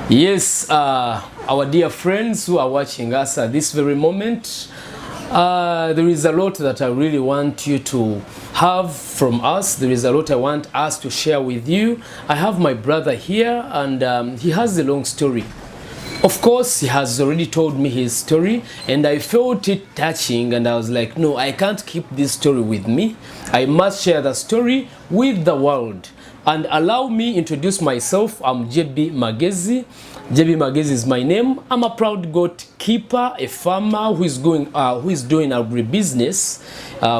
Yes, our dear friends who are watching us at this very moment, there is a lot that I really want you to have from us. There is a lot I want us to share with you. I have my brother here, and he has a long story. Of course, he has already told me his story, and I felt it touching, and I was like, no, I can't keep this story with me. I must share the story with the world. And allow me introduce myself. I'm JB Magezi. JB Magezi is my name. I'm a proud goat keeper, a farmer who is doing agribusiness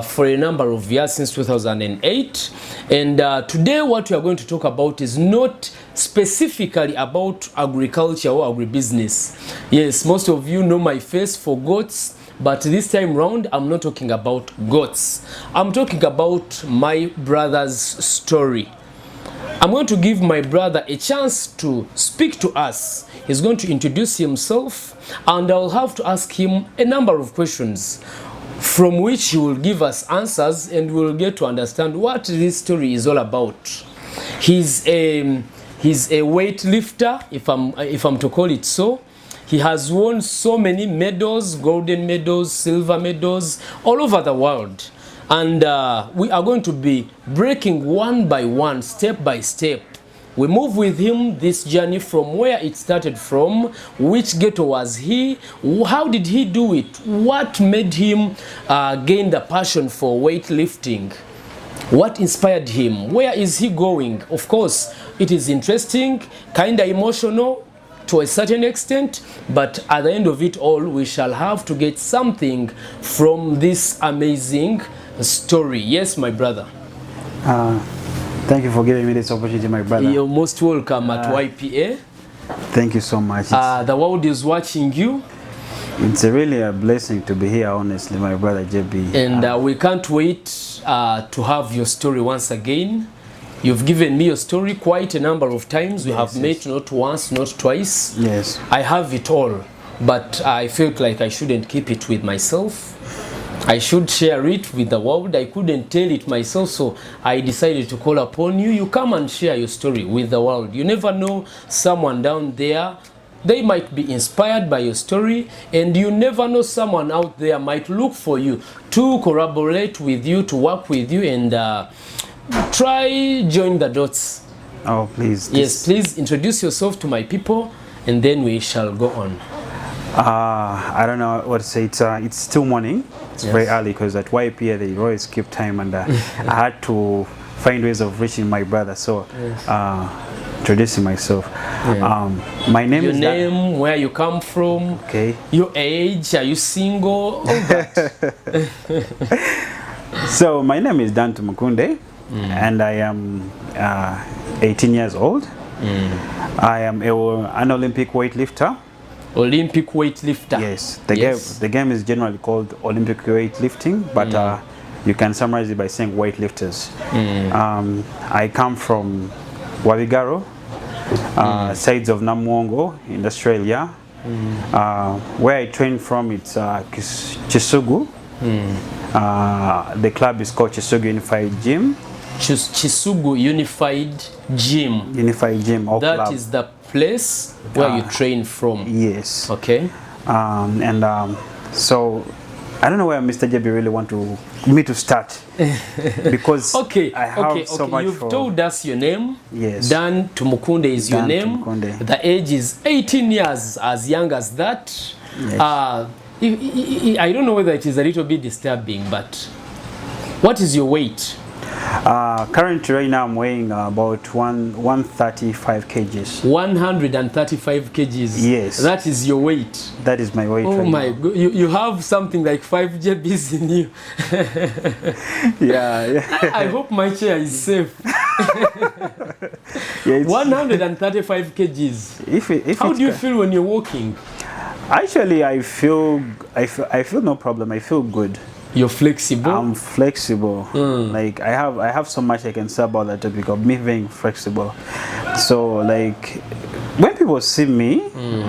for a number of years since 2008. And today what we are going to talk about is not specifically about agriculture or agribusiness. Yes, most of you know my face for goats. But this time round, I'm not talking about goats. I'm talking about my brother's story. I'm going to give my brother a chance to speak to us. He's going to introduce himself, and I'll have to ask him a number of questions from which he will give us answers, and we'll get to understand what this story is all about. He's a weightlifter, if I'm to call it so. He has won so many medals, golden medals, silver medals, all over the world. And we are going to be breaking one by one, step by step. We move with him this journey from where it started from, which ghetto was he, how did he do it, what made him gain the passion for weightlifting, what inspired him, where is he going. Of course, it is interesting, kind of emotional to a certain extent, but at the end of it all, we shall have to get something from this amazing story. Yes, my brother. Thank you for giving me this opportunity, my brother. You're most welcome at YPA. Thank you so much. The world is watching you. It's really a blessing to be here, honestly, my brother JB. And we can't wait to have your story once again. You've given me your story quite a number of times. We have met not once, not twice. Yes. I have it all, but I felt like I shouldn't keep it with myself. I should share it with the world. I couldn't tell it myself, so I decided to call upon you. You come and share your story with the world. You never know, someone down there, they might be inspired by your story, and you never know, someone out there might look for you to collaborate with you, to work with you, and try join the dots. Oh, please. Yes, please introduce yourself to my people, and then we shall go on. I don't know what to say. It's still morning. It's very early because at YPA they always keep time, and I had to find ways of reaching my brother. So, introducing myself. My name is... Your name, where you come from, okay. Your age, are you single, all that. So, my name is Dan Tumukunde, and I am 18 years old. I am an Olympic weightlifter. Olympic weightlifter. Yes, the game is generally called Olympic weightlifting, but you can summarize it by saying weightlifters. I come from Wabigaro, sides of Namuongo in Australia. Where I train from, it's Kisugu. The club is called Kisugu Unified Gym. Kisugu Unified Gym. Unified Gym. That is the place where you train from. Yes. Okay. So I don't know where Mr. JB really want me to start because I have so much. You've told us your name. Yes. Dan Tumukunde is your name. Tumukunde. The age is 18 years, as young as that. Yes. I don't know whether it is a little bit disturbing, but what is your weight? Currently, right now, I'm weighing about 135 kgs. 135 kgs. Yes. That is your weight. That is my weight. Oh right my now. God! You have something like 5 JBs in you. Yeah. I hope my chair is safe. 135 kgs. How do you feel when you're walking? Actually, I feel no problem. I feel good. You're flexible? I'm flexible. Like I have so much I can say about that topic of me being flexible. So like when people see me,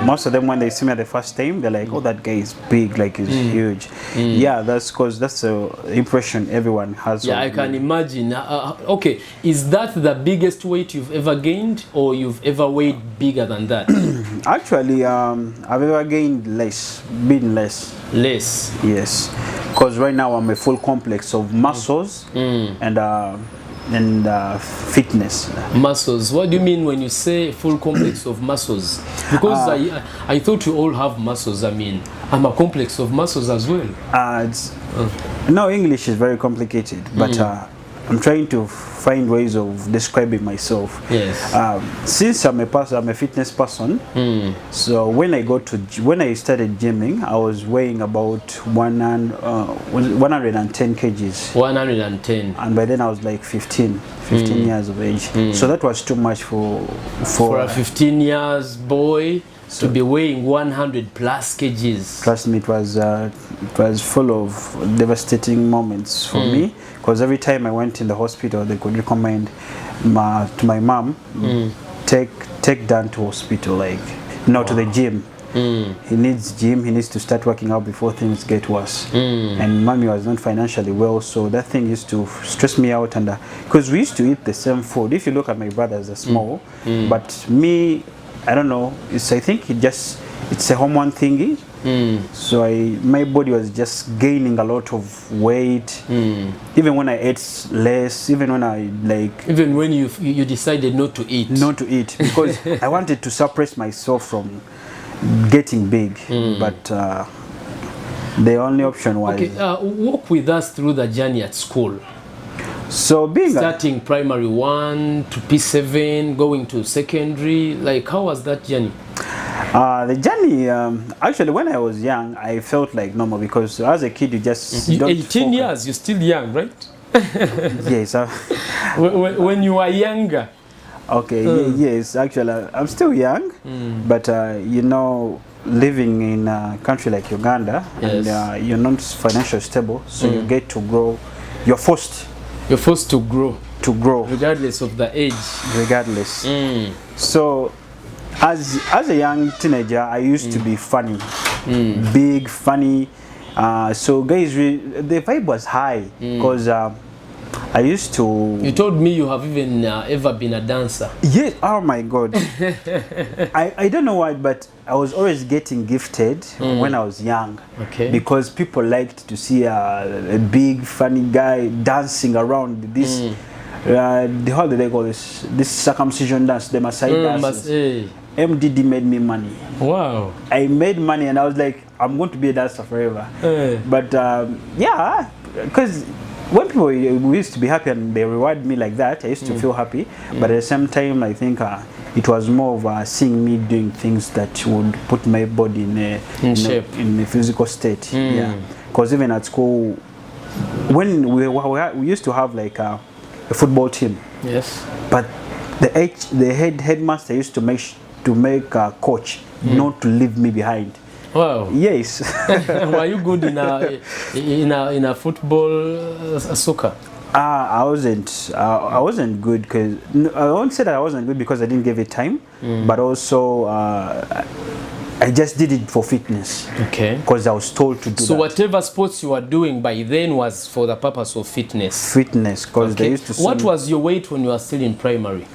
most of them when they see me the first time, they're like, "Oh, that guy is big, like he's huge." Yeah, that's because that's the impression everyone has. Yeah, I can imagine. Okay, is that the biggest weight you've ever gained, or you've ever weighed bigger than that? Actually, I've ever gained less, been less. Less. Yes, because right now I'm a full complex of muscles and fitness. Muscles. What do you mean when you say full complex of muscles? Because I thought you all have muscles. I mean, I'm a complex of muscles as well. No, English is very complicated, but I'm trying to find ways of describing myself. Yes. Since I'm a fitness person, so when I started gymming, I was weighing about 110 kgs. 110. And by then I was like 15 years of age. So that was too much for a 15 years boy to be weighing 100 plus kgs. Trust me, it was full of devastating moments for me, because every time I went in the hospital, they could recommend to my mom, take Dan to hospital, like to the gym. He needs gym, he needs to start working out before things get worse. And mommy was not financially well, so that thing used to stress me out. And because we used to eat the same food. If you look at my brothers, they're small, but me, I don't know, I think it's a hormone thingy. So my body was just gaining a lot of weight. Even when I ate less, even when even when you decided not to eat. Not to eat, because I wanted to suppress myself from getting big, but the only option was... Okay, walk with us through the journey at school. So starting primary 1 to P7, going to secondary, like how was that journey? The journey, actually when I was young, I felt like normal, because as a kid you just don't 18 years, you're still young, right? Yes. When you were younger. Okay, yes, actually I'm still young, but living in a country like Uganda, and you're not financially stable, so you get to grow, you're forced to grow. Regardless of the age. Regardless. So, as a young teenager, I used to be funny. Big, funny. So, guys, the vibe was high, because I used to... You told me you have even ever been a dancer. Yes, oh my God. I don't know why, but I was always getting gifted when I was young. Okay. Because people liked to see a big, funny guy dancing around this... how do they call this? This circumcision dance, the Maasai dances. MDD made me money. Wow. I made money and I was like, I'm going to be a dancer forever. But yeah, because when people used to be happy and they reward me like that, I used to feel happy. But at the same time, I think it was more of seeing me doing things that would put my body in shape, in a physical state. Yeah, because even at school, when we used to have like a football team. Yes. But the headmaster used to make a coach not to leave me behind. Wow. Yes. Were you good in a football, soccer? I wasn't good, because I won't say that I wasn't good because I didn't give it time, but also I just did it for fitness. Okay. Because I was told to do so that. Whatever sports you were doing by then was for the purpose of fitness. Fitness, because they used to. What was your weight when you were still in primary?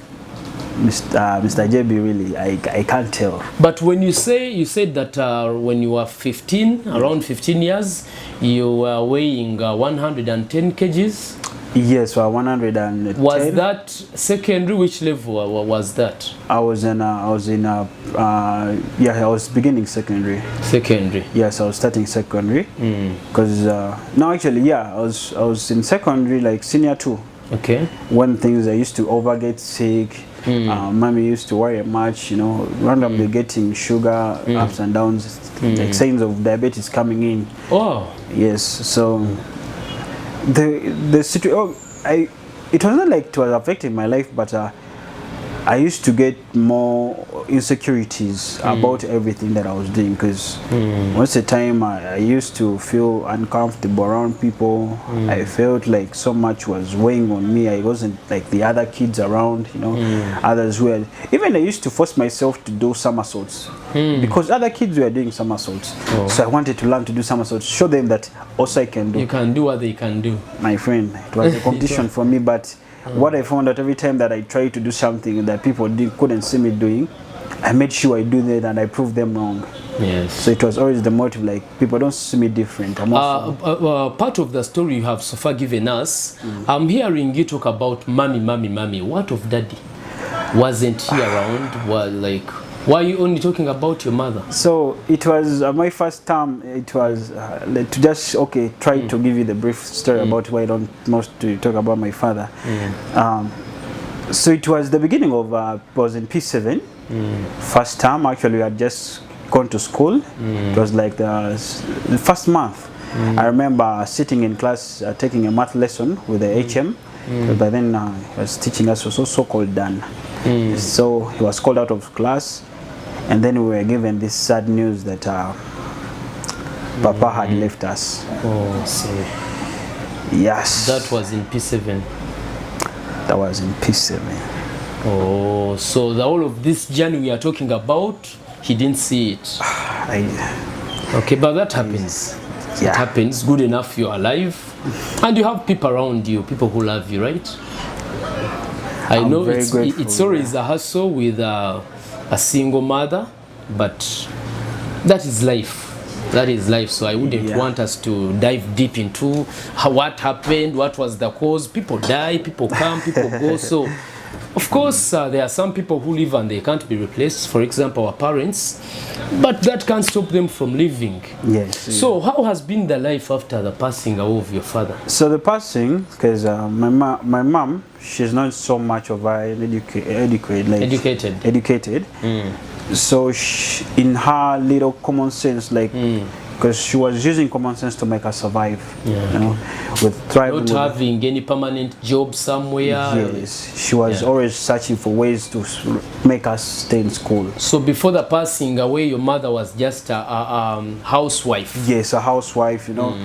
Mr. JB, really, I can't tell. But when you said that when you were 15, around 15 years, you were weighing 110 kgs? Yes, 110. Was that secondary? Which level was that? I was beginning secondary. Secondary. Yes, I was starting secondary. Because no, actually, yeah, I was in secondary, like senior 2. Okay. When things I used to get sick. Mommy used to worry much, randomly getting sugar ups and downs, like signs of diabetes coming in. Oh. Yes. So the situation, it was not like it was affecting my life, but I used to get more insecurities about everything that I was doing, because most of the time I used to feel uncomfortable around people. I felt like so much was weighing on me. I wasn't like the other kids around, you know, others were. Even I used to force myself to do somersaults because other kids were doing somersaults. So I wanted to learn to do somersaults, show them that also I can do. You can do what they can do. My friend, it was a competition for me, but what I found out every time that I tried to do something that people couldn't see me doing, I made sure I do that and I proved them wrong. Yes. So it was always the motive, like people don't see me different. I'm also part of the story you have so far given us, I'm hearing you talk about mommy. What of daddy? Wasn't he around? Was like, why are you only talking about your mother? So it was my first time. It was to just try to give you the brief story about why I don't most to talk about my father. So it was the beginning of was in P7. First time actually, we had just gone to school. It was like the first month. I remember sitting in class taking a math lesson with the HM. By then he was teaching us, was also called Dan. So he was called out of class. And then we were given this sad news that Papa had left us. Oh, so yes. That was in P7. That was in P7. Oh, so the whole of this journey we are talking about, he didn't see it. Okay, but that happens. Yeah. It happens. Good enough you're alive. And you have people around you, people who love you, right? I know it's always a hustle with a single mother, but that is life. That is life. So I wouldn't want us to dive deep into what happened, what was the cause. People die, people come, people go. So of course there are some people who live and they can't be replaced, for example our parents, but that can't stop them from living. Yes. So how has been the life after the passing away of your father? So the passing, because my mom, she's not so much of an educated. So in her little common sense, like, because she was using common sense to make us survive, you know, with thriving. Not having any permanent job somewhere. Yes, she was always searching for ways to make us stay in school. So before the passing away, your mother was just a housewife. Yes, a housewife, you know.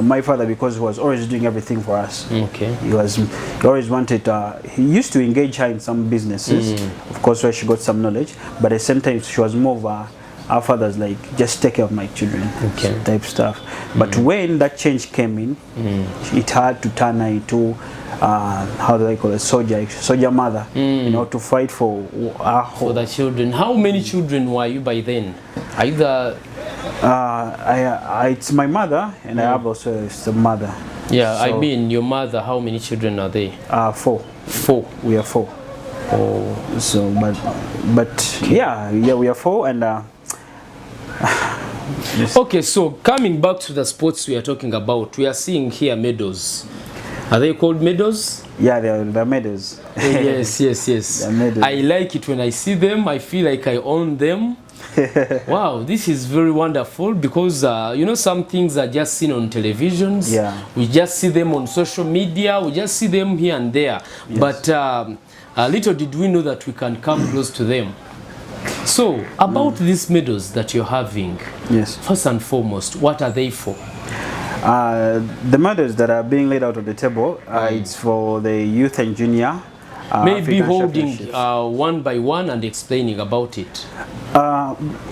My father, because he was always doing everything for us. Okay. He always wanted. He used to engage her in some businesses, of course, where she got some knowledge. But at the same time, she was more of our father's, like, just take care of my children, type stuff. But when that change came in, it had to turn her into how do I call it, soldier mother, you know, to fight for the children. How many children were you by then? Are you the it's my mother, and I have also a mother. Yeah, so, I mean your mother. How many children are they? 4. 4. We are 4. Oh, so but yeah, we are 4, and okay. So coming back to the sports we are talking about, we are seeing here medals. Are they called medals? Yeah, they're medals. Yes. Medals. I like it when I see them. I feel like I own them. Wow, this is very wonderful, because you know, some things are just seen on televisions. We just see them on social media. We just see them here and there. But little did we know that we can come close to them. So about these medals that you're having, first and foremost, what are they for? The medals that are being laid out on the table, it's for the youth and junior. Maybe holding one by one and explaining about it.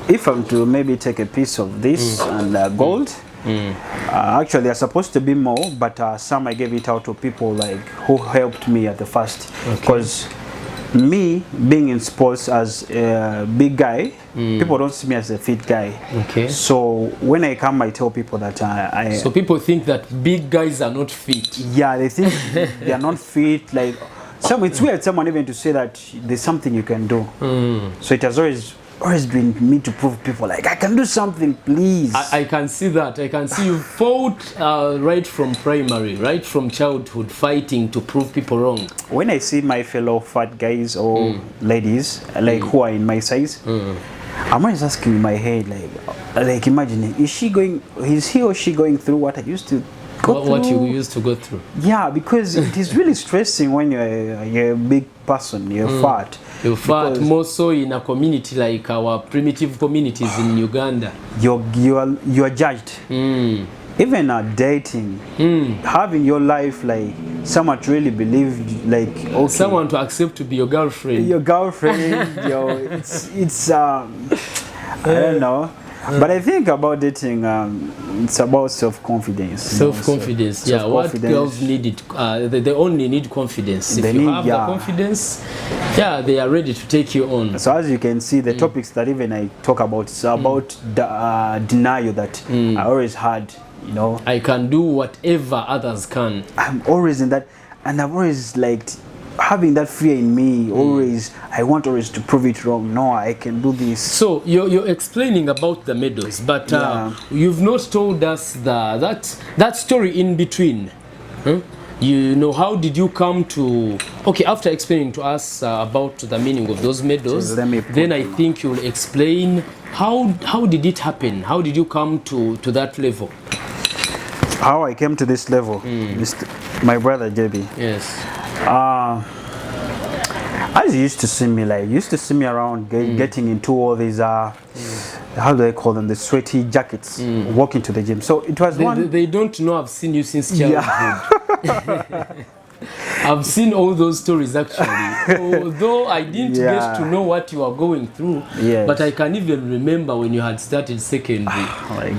If I'm to maybe take a piece of this and gold, actually there's supposed to be more, but some I gave it out to people like who helped me at the first, because me being in sports as a big guy, people don't see me as a fit guy. So when I come, I tell people that so people think that big guys are not fit. Yeah, they think they are not fit. Like it's weird someone even to say that there's something you can do. So it has always been me to prove people like I can do something, please. I can see that. I can see you fought right from primary, right from childhood, fighting to prove people wrong. When I see my fellow fat guys or ladies like who are in my size, I'm always asking in my head like imagine, is he or she going through what I used to what you used to go through. Yeah, because it is really stressing when you're a big person, you're fat. You're fat, more so in a community like our primitive communities in Uganda. You're judged. Even dating, having your life like someone to really believe, like okay, someone to accept to be your girlfriend. Your girlfriend, it's I don't know. But I think about dating, it's about self-confidence. Self-confidence, yeah. What girls need it, they only need confidence. If you have the confidence, yeah, they are ready to take you on. So as you can see, the topics that even I talk about, it's about the denial that I always had, you know. I can do whatever others can. I'm always in that, and I've always liked having that fear in me. Always, I want always to prove it wrong. No, I can do this. So you're explaining about the medals, but you've not told us that story in between. You know, how did you come to? Okay, after explaining to us about the meaning of those medals, then I think you'll explain how did it happen? How did you come to that level? How I came to this level? My brother JB. Yes. As you used to see me, around getting into all these how do I call them, the sweaty jackets, walking to the gym. So it was they don't know I've seen you since childhood. Yeah. I've seen all those stories actually. Although I didn't get to know what you are going through, but I can even remember when you had started secondary.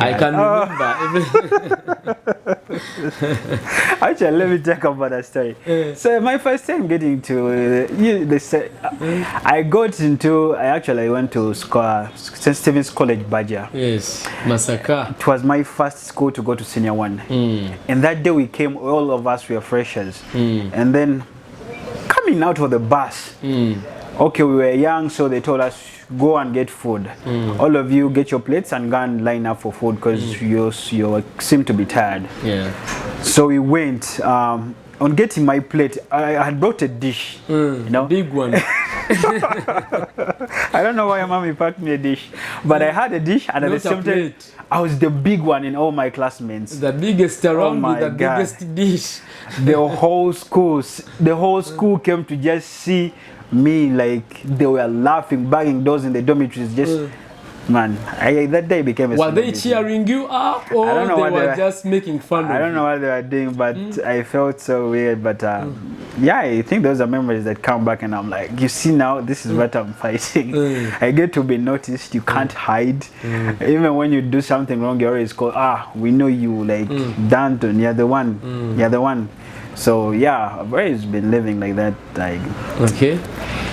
I can remember. Actually, let me talk about that story. So my first time getting to I went to St. Stephen's College, Baja. Yes, Masaka. It was my first school to go to senior one. And that day we came, all of us were freshers. And then coming out of the bus, okay, we were young, so they told us, go and get food. All of you get your plates and go and line up for food because you seem to be tired. Yeah. So we went. On getting my plate, I had brought a dish. You know, big one. I don't know why mommy packed me a dish, but I had a dish, and at the same time, I was the big one in all my classmates. The biggest around with the biggest dish. The whole school came to just see me. Like they were laughing, banging doors in the dormitories. Just man, that day became a Were they cheering you up, or they were just making fun of you? I don't know what they were doing, but I felt so weird. But yeah, I think those are memories that come back, and I'm like, you see now, this is what I'm fighting. I get to be noticed. You can't hide. Even when you do something wrong, you always call, we know you, like Danton, you're the one. You're the one. So yeah, I've always been living like that. Like, okay.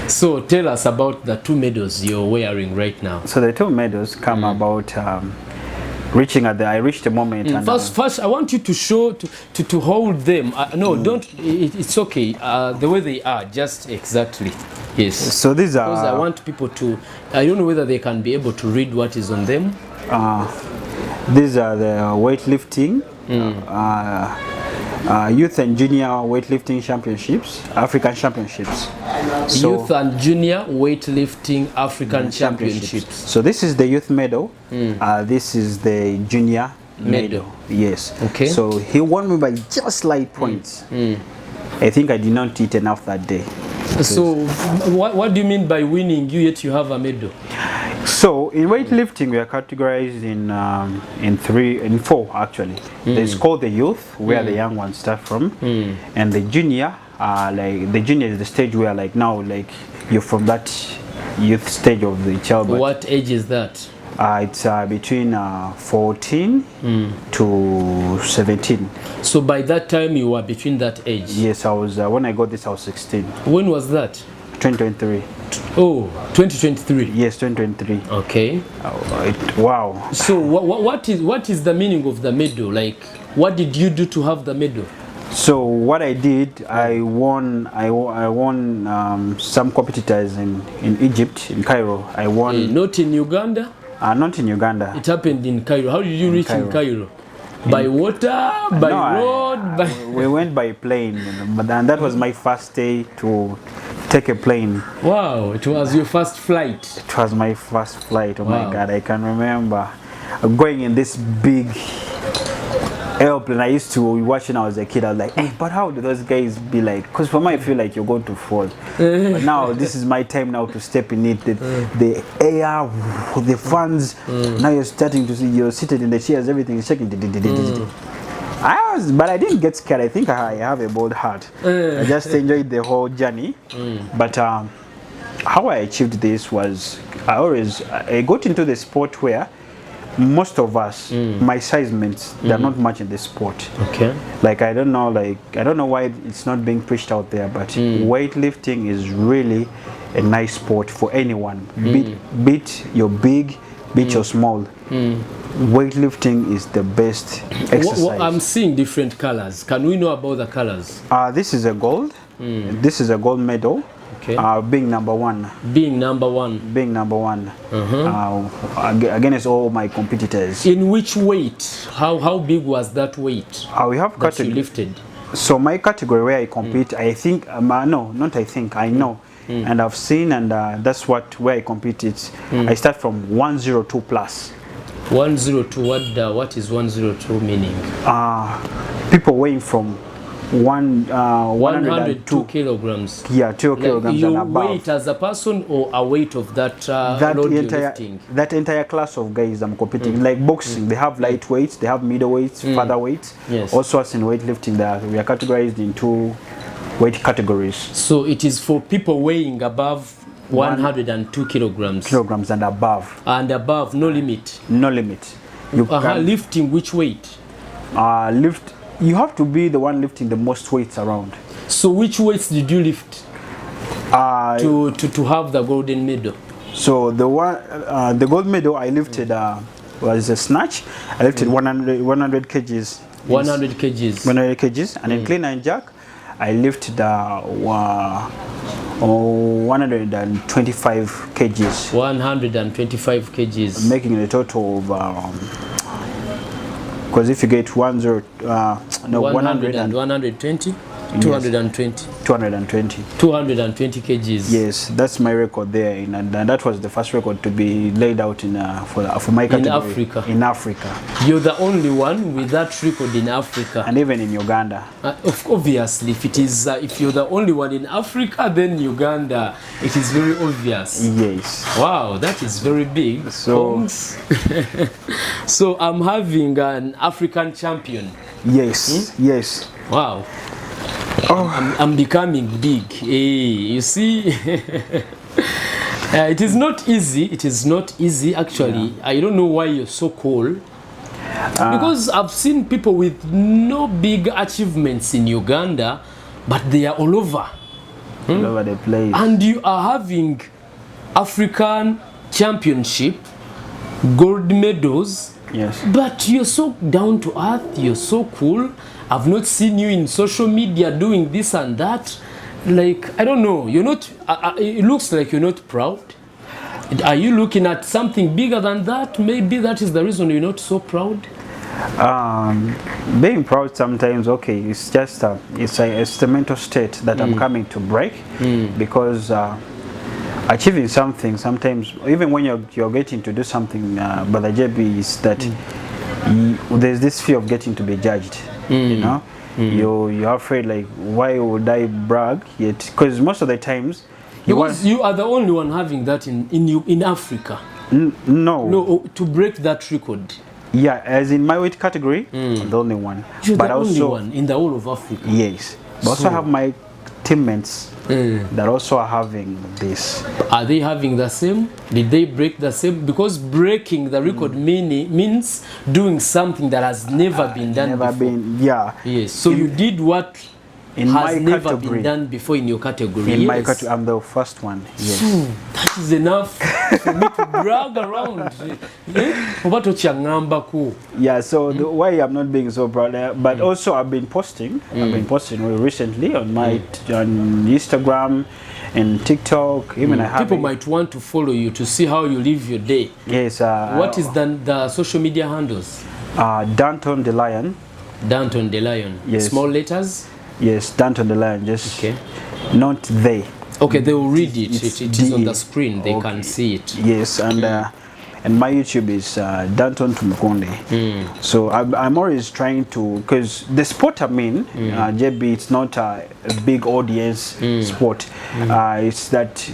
So tell us about the two medals you're wearing right now. So the two medals come about I reached a moment. And, first, I want you to show to hold them. No, don't. It's okay. The way they are, just exactly. Yes. So these are. Because I want people to. I don't know whether they can be able to read what is on them. These are the weightlifting. Youth and junior weightlifting championships, African championships. So, youth and junior weightlifting African championships. So this is the youth medal. This is the junior medal. Yes. Okay. So he won me by just slight points. I think I did not eat enough that day. So what do you mean by winning? Yet you have a medal. So in weightlifting, we are categorized in four actually. There's called the youth, where the young ones start from, and the junior. Like the junior is the stage where like now like you're from that youth stage of the child. What age is that? It's between 14 to 17. So by that time you were between that age? Yes, I was. When I got this, I was 16. When was that? 2023. Oh, 2023. Yes, 2023. Okay. Wow. So what is the meaning of the medal? Like, what did you do to have the medal? So what I did, I won some competitors in Egypt, in Cairo. I won. Not in Uganda? Not in Uganda. It happened in Cairo. How did you reach in Cairo? By water? By road? We went by plane, and that was my first day to take a plane. Wow, it was your first flight. It was my first flight. Oh my God, I can remember going in this big airplane I used to watch when I was a kid. I was like, hey, but how do those guys be like? Because for me, I feel like you're going to fall. But now this is my time now to step in it. The air, the fans. Now you're starting to see. You're seated in the chairs. Everything is shaking. But I didn't get scared. I think I have a bold heart. I just enjoyed the whole journey. But how I achieved this was I got into the sport where most of us, my size mates, they're not much in the sport. Okay. Like I don't know why it's not being preached out there, but weightlifting is really a nice sport for anyone. Beat you're big, beat you're small. Weightlifting is the best exercise. I'm seeing different colors. Can we know about the colors? This is a gold. This is a gold medal. Okay. Being number one. Being number one. Being number one. Against all my competitors. In which weight? How big was that weight? We have that you lifted. So my category where I compete, I think no, not I think, I know. And I've seen, and that's where I compete. I start from 102 plus. 102. What is 102 meaning? People weighing from 102 kilograms. Yeah, 2 kilograms and above. Your weight as a person or a weight of that load you're lifting? That entire class of guys I'm competing. Like boxing, they have lightweights, they have middleweights, featherweights. Yes. Also as in weightlifting, we are categorized in 2 weight categories. So it is for people weighing above 102 kilograms. Kilograms and above. And above, no limit. No limit. You can lifting which weight? You have to be the one lifting the most weights around. So which weights did you lift to have the golden medal? So the gold medal I lifted was a snatch. I lifted 100 kgs. 100 kgs. 100 kgs, and in clean and jerk, I lifted 125 kgs. 125 kgs. Making a total of because if you get 100 and 120, 220. 220 kgs. Yes, that's my record there, and that was the first record to be laid out for my category. In Africa. You're the only one with that record in Africa. And even in Uganda. Obviously, if you're the only one in Africa, then Uganda, it is very obvious. Yes. Wow, that is very big. So, so I'm having an African champion. Yes, yes. Wow. I'm becoming big. Hey, you see, it is not easy. It is not easy, actually. Yeah. I don't know why you're so cool. Because I've seen people with no big achievements in Uganda, but they are all over. All over the place. And you are having African championship, gold medals. Yes. But you're so down to earth. You're so cool. I've not seen you in social media doing this and that. Like, I don't know, you're not, it looks like you're not proud. Are you looking at something bigger than that? Maybe that is the reason you're not so proud. Being proud sometimes, okay, it's just, it's a mental state that I'm coming to break. Because achieving something, sometimes, even when you're getting to do something, but the JB is that there's this fear of getting to be judged. You know, you're afraid, like, why would I brag yet? Because most of the times you are the only one having that in Africa. No, to break that record. Yeah, as in my weight category, I'm the only one. You're the only one in the whole of Africa. Yes, but also have my teammates that also are having this. Are they having the same? Did they break the same? Because breaking the record means doing something that has never been done before. Yeah. Yes. So you did what has never been done before in your category. In my category, I'm the first one. Yes. That is enough for me to brag around. Yeah. So why I'm not being so proud, but also I've been posting. I've been posting recently on my on Instagram and TikTok. Even people might want to follow you to see how you live your day. Yes. What is the social media handles? Danton the Lion. Danton the Lion. Yes. Small letters. Yes, Danton the Lion. Just not they. Okay, they will read it. It is on the screen. They can see it. Yes, and and my YouTube is Danton Tumukunde. So I'm always trying to, because the sport I'm in, JB, it's not a big audience sport. It's that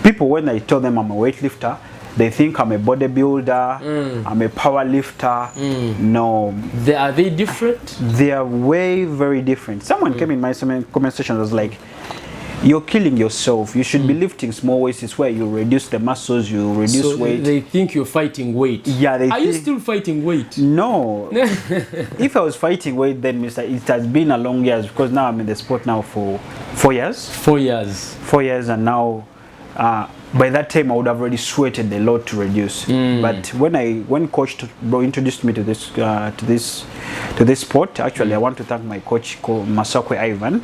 people, when I tell them I'm a weightlifter, they think I'm a bodybuilder, I'm a power lifter. No. Are they different? They are very different. Someone came in my comment section and was like, you're killing yourself. You should be lifting small weights. It's where you reduce the muscles, you reduce weight. They think you're fighting weight. Yeah, Are you still fighting weight? No. If I was fighting weight, then it has been a long years, because now I'm in the sport now for 4 years. 4 years. 4 years, and now by that time I would have already sweated a lot to reduce. But when coach introduced me to this sport, actually I want to thank my coach called Masakwe Ivan.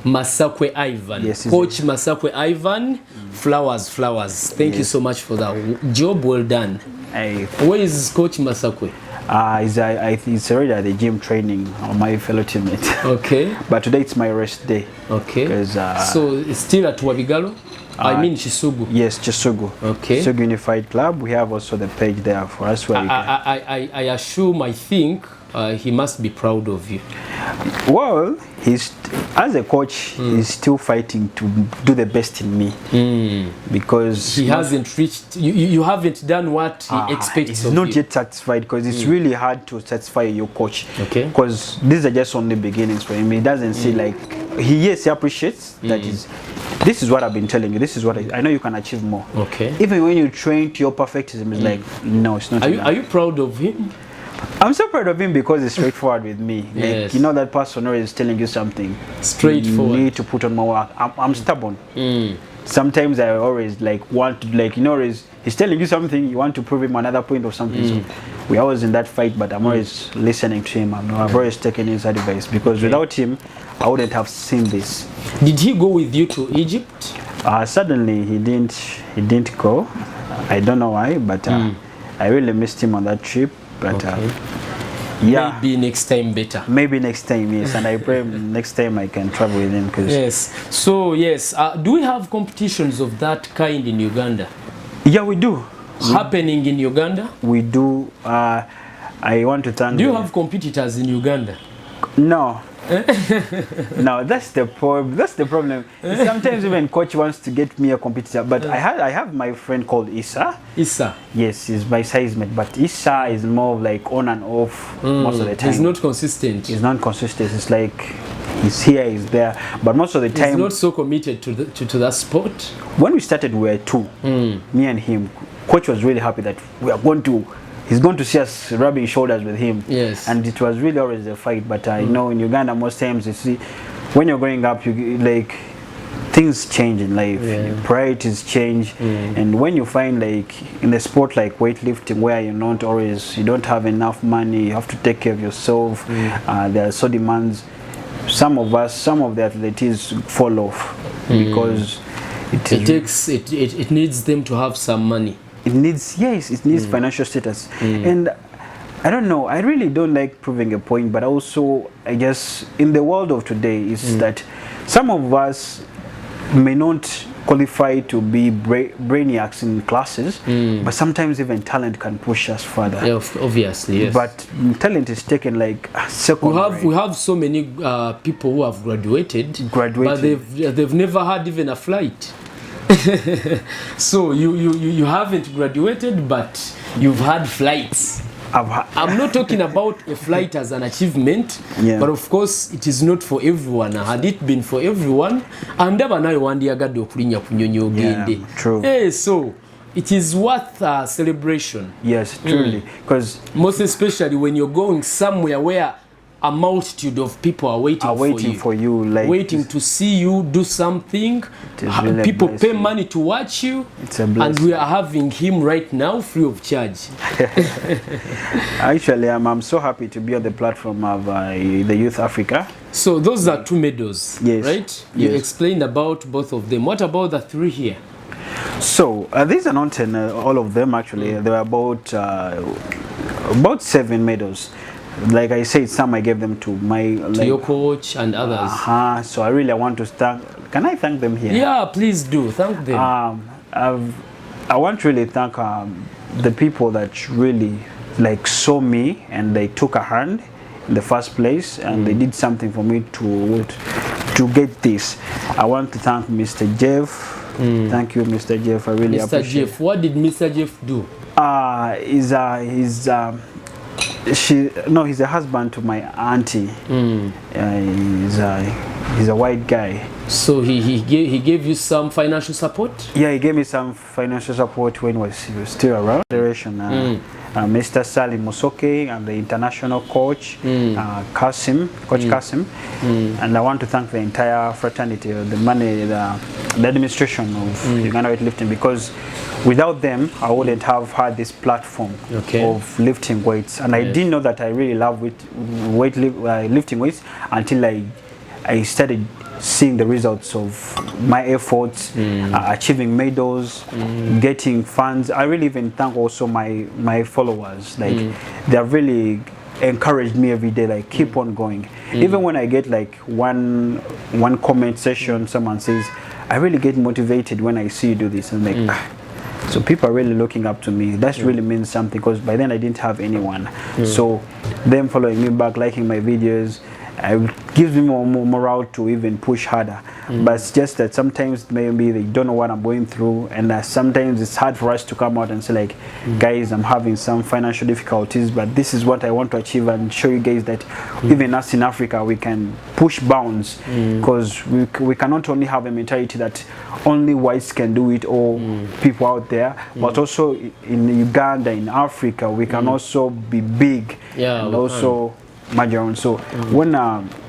Masakwe Ivan. Yes, Coach Masakwe Ivan. Flowers. Thank you so much for that job. Well done. Where is Coach Masakwe? He's already at the gym training on my fellow teammate. Okay. But today it's my rest day. Okay. So it's still at Wabigalo? I mean Chisugu. Yes, Chisugu. Okay. Chisugu Unified Club. We have also the page there for us where I assume, I think he must be proud of you. Well, as a coach, he's still fighting to do the best in me. Because he hasn't reached, you haven't done what he expects he's of not you. yet satisfied, because it's really hard to satisfy your coach. Okay. Because these are just only beginnings for him. He doesn't see like, he appreciates that this is what I've been telling you. This is what I know you can achieve more. Okay. Even when you train to your perfectionism, it's like, no, it's not. Are you proud of him? I'm so proud of him because he's straightforward with me. Like, Yes. you know that person always telling you something. Straightforward. You need to put on more work. I'm stubborn. Sometimes I always want to, he's telling you something, you want to prove him another point or something. So we're always in that fight, but I'm always listening to him. I've always taken his advice, because without him, I wouldn't have seen this. Did he go with you to Egypt? Suddenly he didn't go. I don't know why, but I really missed him on that trip. But yeah, maybe next time better. Maybe next time, yes. And I pray next time I can travel with him. Yes. So yes, do we have competitions of that kind in Uganda? Yeah, we do. Happening in Uganda? We do. I want to thank. Do you have competitors in Uganda? No. No, that's the problem. Sometimes even coach wants to get me a competitor, but I have my friend called Issa. Yes, he's my size mate, but Issa is more like on and off most of the time. He's not consistent. He's not consistent. It's like he's here, he's there, but most of the time he's not so committed to that sport. When we started, we were two, me and him. Coach was really happy that he's going to see us rubbing shoulders with him. Yes. And it was really always a fight. But I know in Uganda, most times, you see, when you're growing up, things change in life. Yeah. Priorities change. And when you find in a sport like weightlifting, where you don't have enough money, you have to take care of yourself. There are so demands. Some of the athletes fall off because it needs them to have some money. It needs financial status. And I don't know, I really don't like proving a point, but also I guess in the world of today is that some of us may not qualify to be brainiacs in classes, but sometimes even talent can push us further. Yeah, obviously, yes. But talent is taken like second. We have so many people who have graduated, but they've never had even a flight. So you haven't graduated, but you've had flights. I'm not talking about a flight as an achievement, but of course it is not for everyone. Had it been for everyone, true. So it is worth a celebration. Yes, truly, because most especially when you're going somewhere where a multitude of people are waiting for you, like waiting to see you do something. Really people pay money to watch you. It's a blessing. And we are having him right now free of charge. Actually, I'm so happy to be on the platform of the Youth Africa. So those are 2 medals, yes, right? You explained about both of them. What about the 3 here? So these are not all of them actually. There are about 7 medals. Like I said, some I gave them to your coach and others. So I really want to thank. Can I thank them here? Yeah, please do. Thank them. I want to really thank the people that really like saw me and they took a hand in the first place, and they did something for me to get this. I want to thank Mr. Jeff. Thank you, Mr. Jeff. I really appreciate. Mr. Jeff, what did Mr. Jeff do? He's a husband to my auntie. He's a white guy. So he gave you some financial support? Yeah, he gave me some financial support when he was still around. Mr. Salim Musoke and the international coach, Coach Kasim. And I want to thank the entire fraternity, the administration of Uganda weightlifting, because without them, I wouldn't have had this platform of lifting weights. And I didn't know that I really love lifting weights until I started seeing the results of my efforts, achieving medals, getting funds. I really even thank also my followers. Like they have really encouraged me every day, like keep on going. Even when I get like one comment session, someone says, I really get motivated when I see you do this. And like, so people are really looking up to me. That really means something, because by then I didn't have anyone. So them following me back, liking my videos, it gives me more morale to even push harder. But it's just that sometimes maybe they don't know what I'm going through, and sometimes it's hard for us to come out and say like, guys, I'm having some financial difficulties, but this is what I want to achieve, and show you guys that even us in Africa, we can push bounds, because we cannot only have a mentality that only whites can do it, or people out there, but also in Uganda, in Africa, we can also be big, and also major. So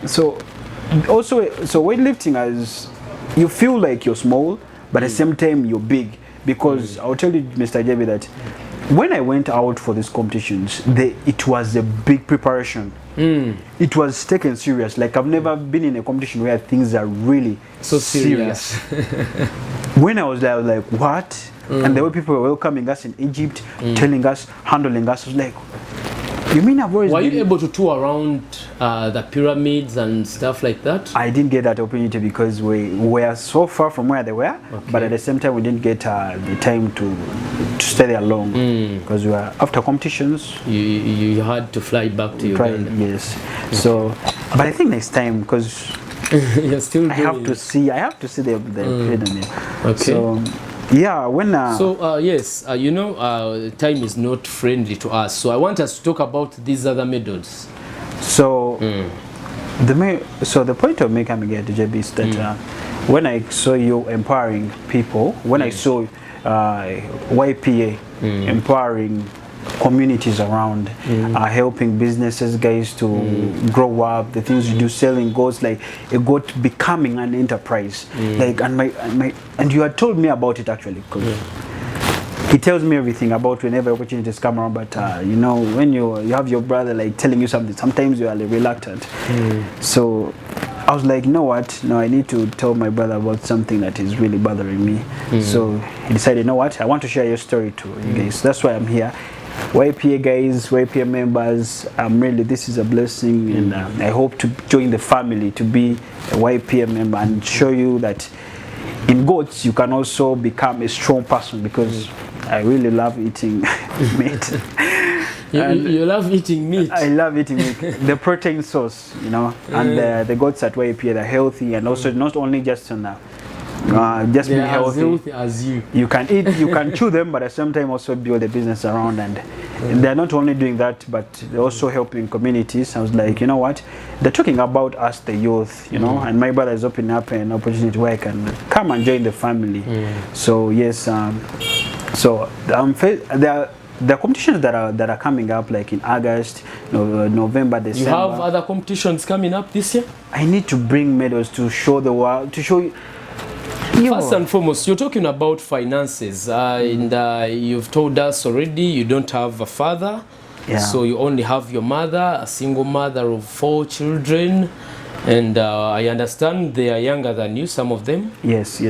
so weightlifting, as you feel like you're small, but at the same time you're big, because I'll tell you, Mr. JB, that when I went out for these competitions, it was a big preparation. It was taken serious. Like I've never been in a competition where things are really so serious. When I was there, I was like, what? And the way people were welcoming us in Egypt, telling us, handling us, I was like, you mean I've always been... you able to tour around the pyramids and stuff like that? I didn't get that opportunity because we were so far from where they were, but at the same time we didn't get the time to stay there long, because we were after competitions. You had to fly back to Uganda. Yes. So, but I think next time, because you're still I have to see the pyramid. Okay. So, yeah, when yes, you know, time is not friendly to us, so I want us to talk about these other medals. So the point of me coming here to JB is that when I saw you empowering people, when I saw YPA empowering communities around, helping businesses guys to grow up, the things you do, selling goats, like a goat becoming an enterprise, like and you had told me about it actually, because he tells me everything about whenever opportunities come around, but you know, when you have your brother like telling you something, sometimes you are like, reluctant. So I was like, you know what, no, I need to tell my brother about something that is really bothering me. So he decided, you know what, I want to share your story to you guys. That's why I'm here. YPA guys, YPA members, this is a blessing, and I hope to join the family, to be a YPA member, and show you that in goats you can also become a strong person, because I really love eating meat. You love eating meat? I love eating meat. The protein source, you know, and the goats at YPA, they're healthy, and also not only just on just be healthy as you. You can eat, you can chew them, but at the same time also build a business around, and they're not only doing that, but they're also helping communities. I was like, you know what, they're talking about us, the youth, you know, and my brother is opening up an opportunity where I can come and join the family. So yes, so the competitions that are coming up, like in August, November, December. You have other competitions coming up this year? I need to bring medals to show the world, to show you. First and foremost, you're talking about finances, and you've told us already you don't have a father, so you only have your mother, a single mother of 4 children, and I understand they are younger than you, some of them. Yes.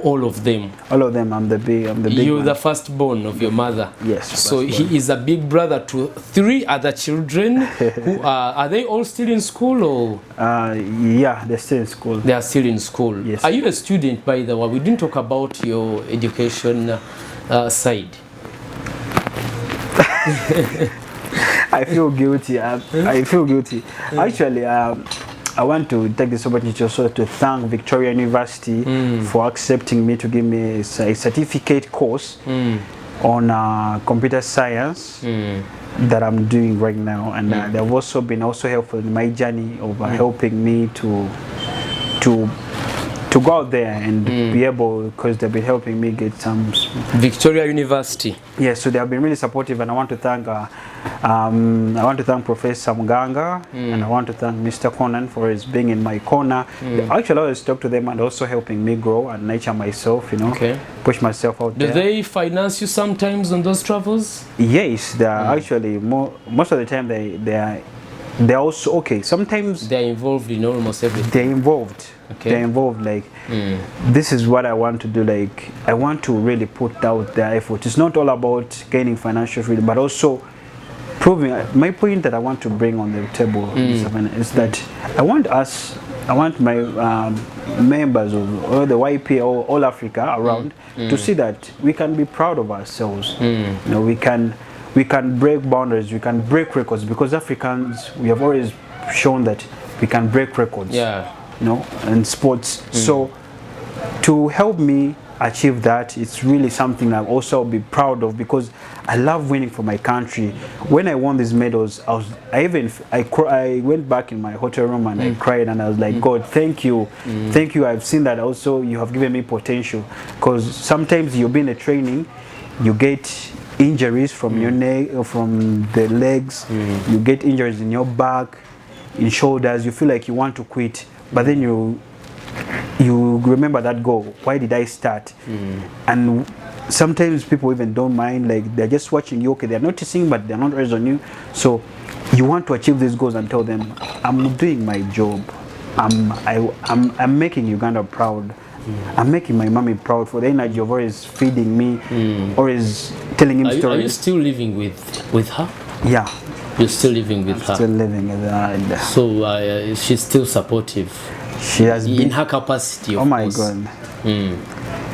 All of them. All of them. I'm the big You're one. the firstborn of your mother. Yes. So he is a big brother to 3 other children who are they all still in school or? Yeah, they're still in school. They are still in school. Yes. Are you a student, by the way? We didn't talk about your education side. I feel guilty. I feel guilty. Actually, I want to take this opportunity also to thank Victoria University for accepting me to give me a certificate course on computer science that I'm doing right now, and they've also been helpful in my journey of helping me to go out there and be able, because they've been helping me get some. Victoria University. Yes, so they have been really supportive, and I want to thank Professor Muganga, and I want to thank Mr. Conan for his being in my corner. Actually, I always talk to them and also helping me grow and nurture myself, push myself out there. Do they finance you sometimes on those travels? Yes, they are actually most of the time they're also okay. Sometimes they're involved in almost everything. They're involved. Okay. They're involved. Like this is what I want to do. Like I want to really put out their effort. It's not all about gaining financial freedom, but also proving. My point that I want to bring on the table is that I want my members of all the YP or all Africa around to see that we can be proud of ourselves. We can break boundaries, we can break records, because Africans, we have always shown that we can break records, in sports. So to help me achieve that, it's really something I'll also be proud of, because I love winning for my country. When I won these medals, I went back in my hotel room and I cried, and I was like, God, thank you. Thank you. I've seen that also you have given me potential, because sometimes you've been in training, you get injuries from your neck, from the legs, you get injuries in your back, in shoulders, you feel like you want to quit, but then you remember that goal. Why did I start? And sometimes people even don't mind, like they're just watching you, okay, they're noticing, but they're not always on you. So you want to achieve these goals and tell them, I'm doing my job, I'm making Uganda proud. I'm making my mommy proud for the energy of always feeding me, always telling him stories. Are you still living with her? Yeah. You're still living with her? Still living with her. So she's still supportive? She has been. In her capacity, of course. Oh my God.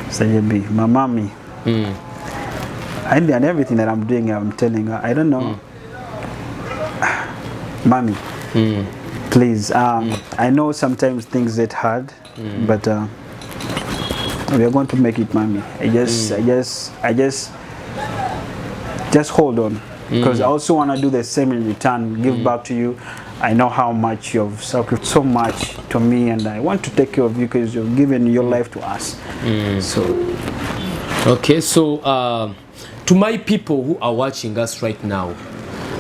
Sajebi, my mommy. And everything that I'm doing, I'm telling her, I don't know. Mommy, please, I know sometimes things get hard, but we are going to make it, mommy. I just hold on, because I also want to do the same in return, give back to you. I know how much you've sacrificed so much to me, and I want to take care of you because you've given your life to us. Okay, so to my people who are watching us right now,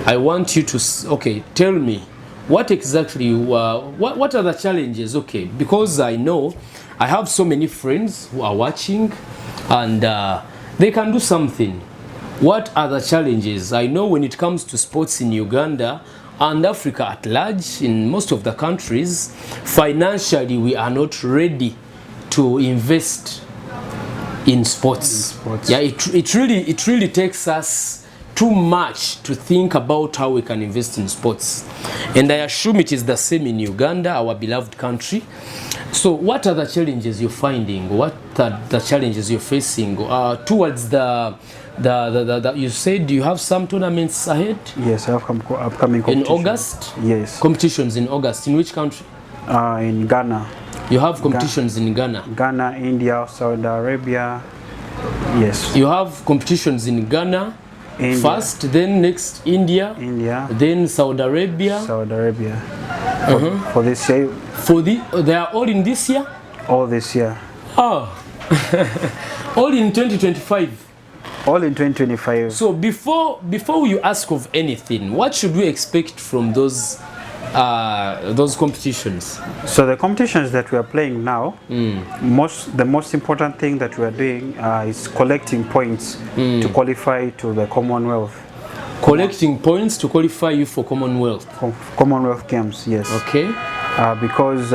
I want you to tell me what exactly what are the challenges? Okay, because I know I have so many friends who are watching, and they can do something. What are the challenges? I know when it comes to sports in Uganda and Africa at large, in most of the countries, financially we are not ready to invest in sports. Yeah, it really takes us too much to think about how we can invest in sports, and I assume it is the same in Uganda, our beloved country. So what are the challenges you're finding? What are the challenges you're facing towards you said you have some tournaments ahead? Yes, I have upcoming competitions. In August? Yes. Competitions in August. In which country? In Ghana. You have competitions in Ghana? Ghana, India, Saudi Arabia. Yes. You have competitions in Ghana, India. First, then next India, then Saudi Arabia. For this year. They are all in this year? All this year. Oh. All in 2025. All in 2025. So before you ask of anything, what should we expect from those competitions? So the competitions that we are playing now, the most important thing that we are doing is collecting points to qualify to the Commonwealth. Collecting points to qualify you for Commonwealth? Commonwealth Games, yes. Okay. Because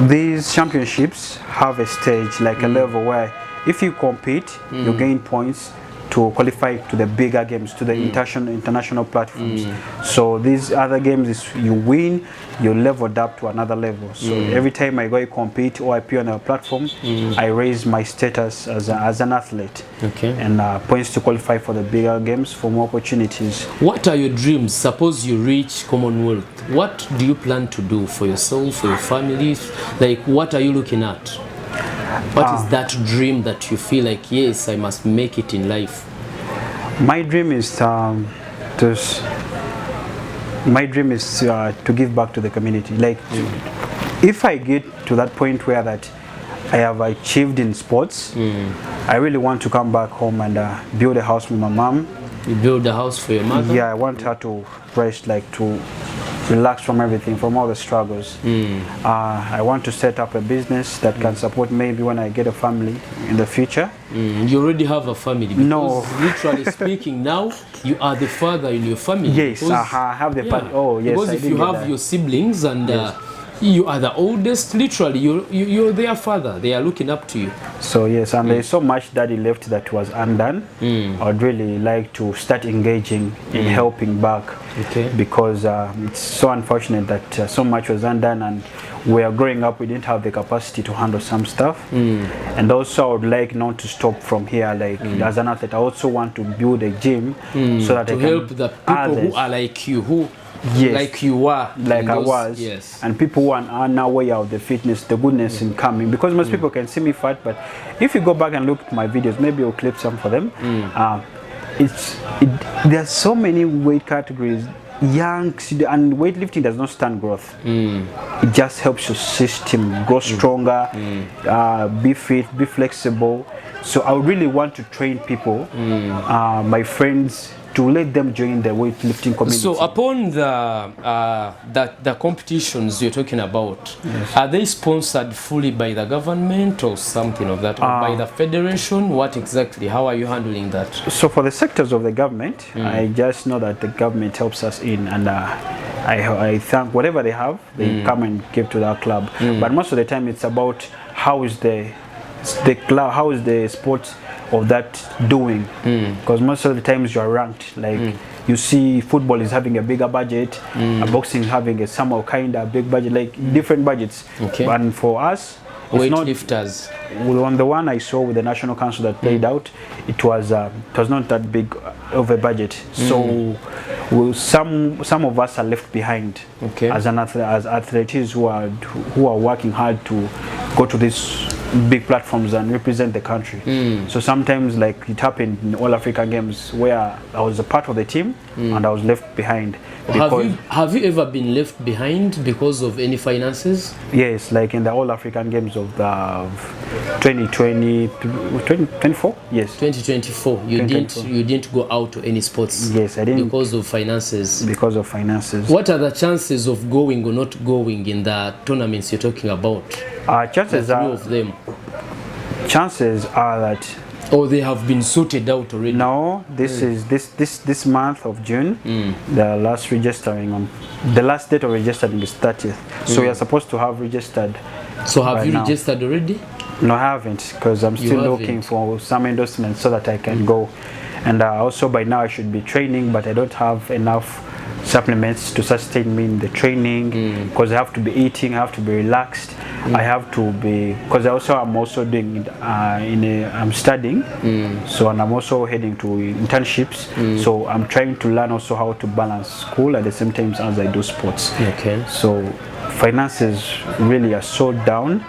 These championships have a stage, like a level where if you compete, you gain points to qualify to the bigger games, to the international platforms. So these other games, is you win, you leveled up to another level. So every time I go compete or I appear on a platform, I raise my status as an athlete. Okay. And points to qualify for the bigger games, for more opportunities. What are your dreams? Suppose you reach Commonwealth. What do you plan to do for yourself, for your family? Like, what are you looking at? What is that dream that you feel like, yes, I must make it in life? My dream is to give back to the community. Like, if I get to that point where that I have achieved in sports, I really want to come back home and build a house with my mom. You build a house for your mother? Yeah, I want her to rest, like to relax from everything, from all the struggles. I want to set up a business that can support maybe when I get a family in the future. You already have a family? Because no. Literally speaking, now you are the father in your family. Yes, I have the family. Oh, yes. Because if you have your siblings and you are the oldest, literally, you're their father. They are looking up to you. So yes, and there's so much daddy left that was undone. I'd really like to start engaging in helping back, because it's so unfortunate that so much was undone, and we are growing up, we didn't have the capacity to handle some stuff. And also I would like not to stop from here, like as an athlete. I also want to build a gym so that I can help the people who are like you, who like you were, like I was, and people who are now way out the fitness, the goodness in coming, because most people can see me fat, but if you go back and look at my videos, maybe I'll clip some for them. There are so many weight categories. Young, and weightlifting does not stand growth. It just helps your system grow stronger, be fit, be flexible. So I really want to train people, my friends, to let them join the weightlifting community. So upon the competitions you're talking about, are they sponsored fully by the government or something of that, or by the federation? What exactly? How are you handling that? So for the sectors of the government, I just know that the government helps us in, and I thank whatever they have, they come and give to that club. But most of the time it's about how is the club, how is the sport of that doing, because most of the times you are ranked, like you see football is having a bigger budget, boxing having a somehow kind of big budget, like different budgets. And for us, weightlifters, on the one I saw with the National Council that played out, it was not that big of a budget. So some of us are left behind as athletes who are working hard to go to these big platforms and represent the country. So sometimes, like it happened in all African games where I was a part of the team and I was left behind. Have you ever been left behind because of any finances? Yes, like in the all African games of the 2024. Yes, 2024. You didn't go out to any sports. Yes, I didn't, because of finances. Because of finances. What are the chances of going or not going in the tournaments you're talking about? Chances are, of them. Chances are that, or they have been sorted out already. No, this is this month of June. The last registering the last date of registering is 30th. So we are supposed to have registered. So have you registered already? No, I haven't, because I'm still looking for some endorsements so that I can go. And also by now I should be training, but I don't have enough supplements to sustain me in the training, because I have to be eating, I have to be relaxed, I have to be, because I'm also doing I'm studying, so, and I'm also heading to internships, so I'm trying to learn also how to balance school at the same time as I do sports. So finances really are so down,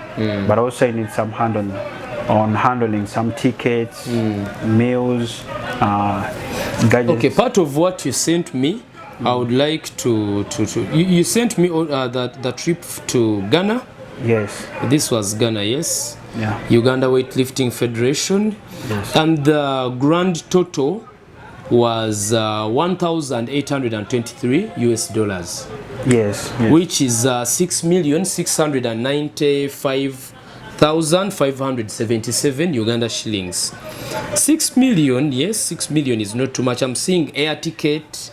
but also I need some hand on handling some tickets, meals, gadgets. Okay, part of what you sent me, I would like to you sent me the trip to Ghana. Yes. This was Ghana, yes. Yeah. Uganda Weightlifting Federation. Yes. And the grand total was $1,823 US. Yes. Which is 6,695,577 Uganda shillings. 6 million, yes, 6 million is not too much. I'm seeing air ticket,